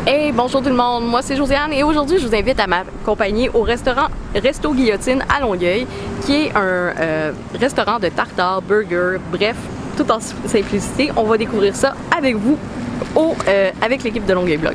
Hey, bonjour tout le monde, moi c'est Josiane et aujourd'hui je vous invite à m'accompagner au restaurant Resto Guillotine à Longueuil, qui est un restaurant de tartare, burger, bref, tout en simplicité. On va découvrir ça avec vous, avec l'équipe de Longueuil Blog.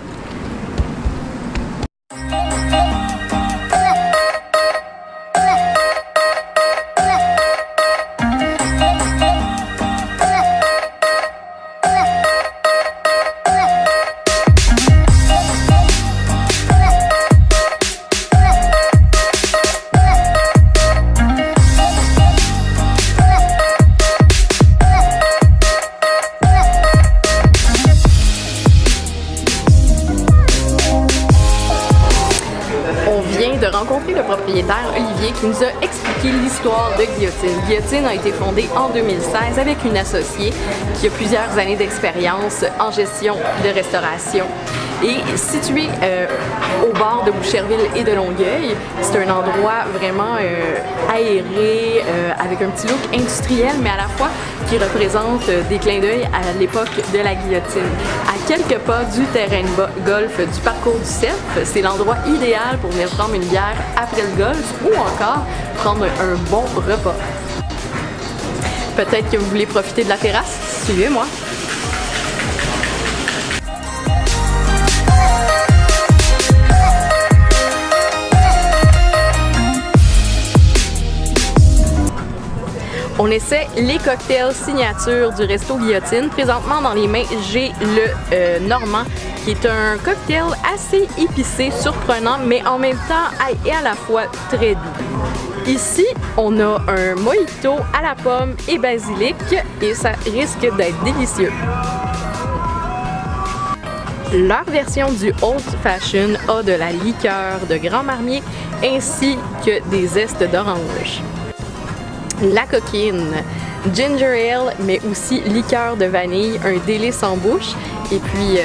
De rencontrer le propriétaire Olivier qui nous a expliqué l'histoire de Guillotine. Guillotine a été fondée en 2016 avec une associée qui a plusieurs années d'expérience en gestion de restauration et située au bord de Boucherville et de Longueuil. C'est un endroit vraiment aéré, avec un petit look industriel, mais à la fois qui représente des clins d'œil à l'époque de la guillotine. À quelques pas du terrain de golf du parcours du Cerf, c'est l'endroit idéal pour venir prendre une bière après le golf ou encore prendre un bon repas. Peut-être que vous voulez profiter de la terrasse? Suivez-moi! On essaie les cocktails signature du Resto Guillotine. Présentement dans les mains, j'ai le Normand, qui est un cocktail assez épicé, surprenant, mais en même temps et à la fois très doux. Ici, on a un mojito à la pomme et basilic et ça risque d'être délicieux. Leur version du Old Fashion a de la liqueur de Grand Marnier ainsi que des zestes d'orange. La coquine, ginger ale, mais aussi liqueur de vanille, un délice en bouche. Et puis,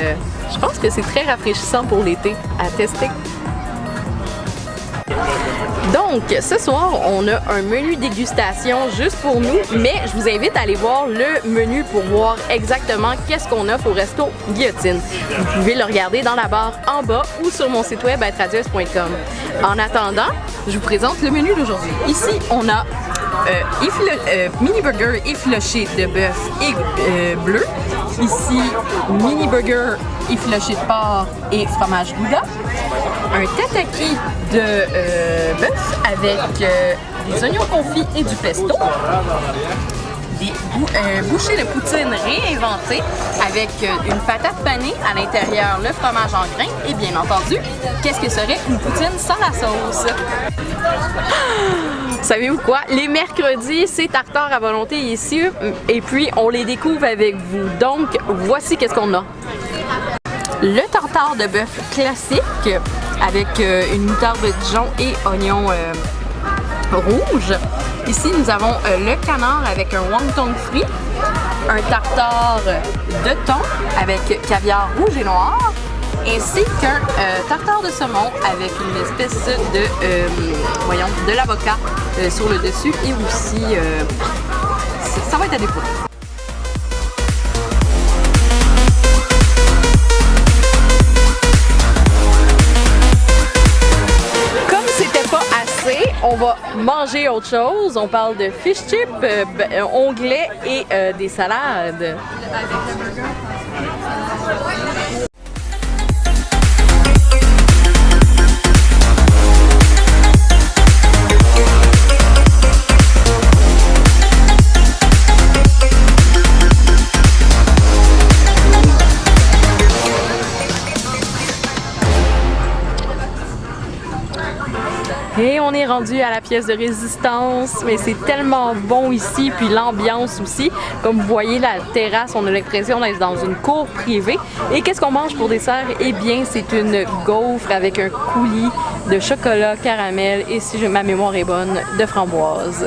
je pense que c'est très rafraîchissant pour l'été à tester. Donc, ce soir, on a un menu dégustation juste pour nous, mais je vous invite à aller voir le menu pour voir exactement qu'est-ce qu'on offre au Resto Guillotine. Vous pouvez le regarder dans la barre en bas ou sur mon site web @radioes.com. En attendant, je vous présente le menu d'aujourd'hui. Ici, on a mini burger effiloché de bœuf et bleu. Ici, mini burger effiloché de porc et fromage gouda. Un tataki de bœuf avec des oignons confits et du pesto. Des bouchées de poutine réinventées avec une patate panée à l'intérieur, le fromage en grains et bien entendu, qu'est-ce que serait une poutine sans la sauce? Savez-vous quoi? Les mercredis, c'est tartare à volonté ici et puis on les découvre avec vous. Donc, voici qu'est-ce qu'on a. Le tartare de bœuf classique avec une moutarde de Dijon et oignons rouges. Ici, nous avons le canard avec un wonton frit, un tartare de thon avec caviar rouge et noir, ainsi qu'un tartare de saumon avec une espèce de l'avocat sur le dessus et aussi, ça va être à découvrir. On va manger autre chose. On parle de fish chips, onglets et des salades. Et on est rendu à la pièce de résistance, mais c'est tellement bon ici, puis l'ambiance aussi. Comme vous voyez, la terrasse, on a l'impression d'être dans une cour privée. Et qu'est-ce qu'on mange pour dessert? Eh bien, c'est une gaufre avec un coulis de chocolat, caramel et, si ma mémoire est bonne, de framboise.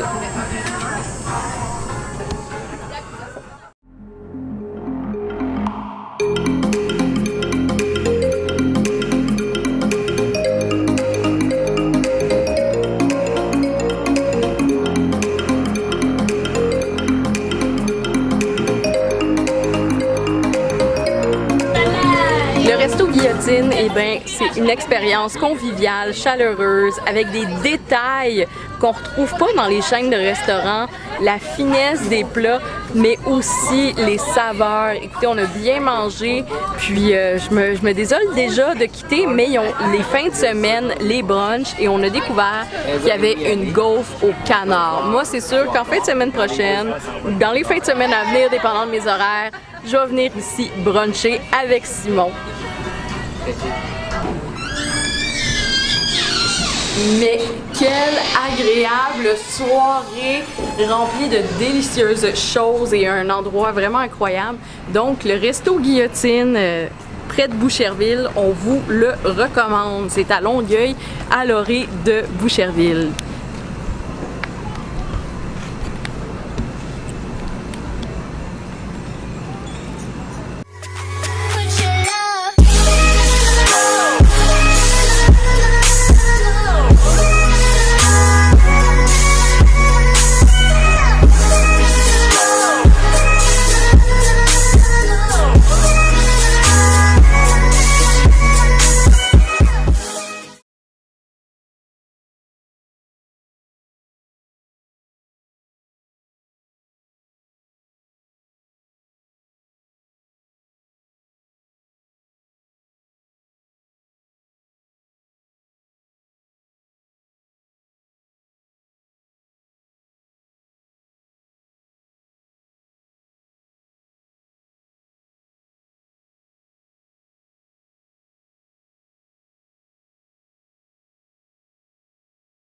Le resto Guillotine, eh ben, c'est une expérience conviviale, chaleureuse, avec des détails qu'on retrouve pas dans les chaînes de restaurants, la finesse des plats, mais aussi les saveurs. Écoutez, on a bien mangé, puis je me désole déjà de quitter, mais ils ont les fins de semaine, les brunchs, et on a découvert qu'il y avait une gaufre au canard. Moi, c'est sûr qu'en fin de semaine prochaine, ou dans les fins de semaine à venir, dépendant de mes horaires, je vais venir ici bruncher avec Simon. Mais quelle agréable soirée remplie de délicieuses choses et un endroit vraiment incroyable. Donc le resto Guillotine près de Boucherville, on vous le recommande. C'est à Longueuil, à l'orée de Boucherville.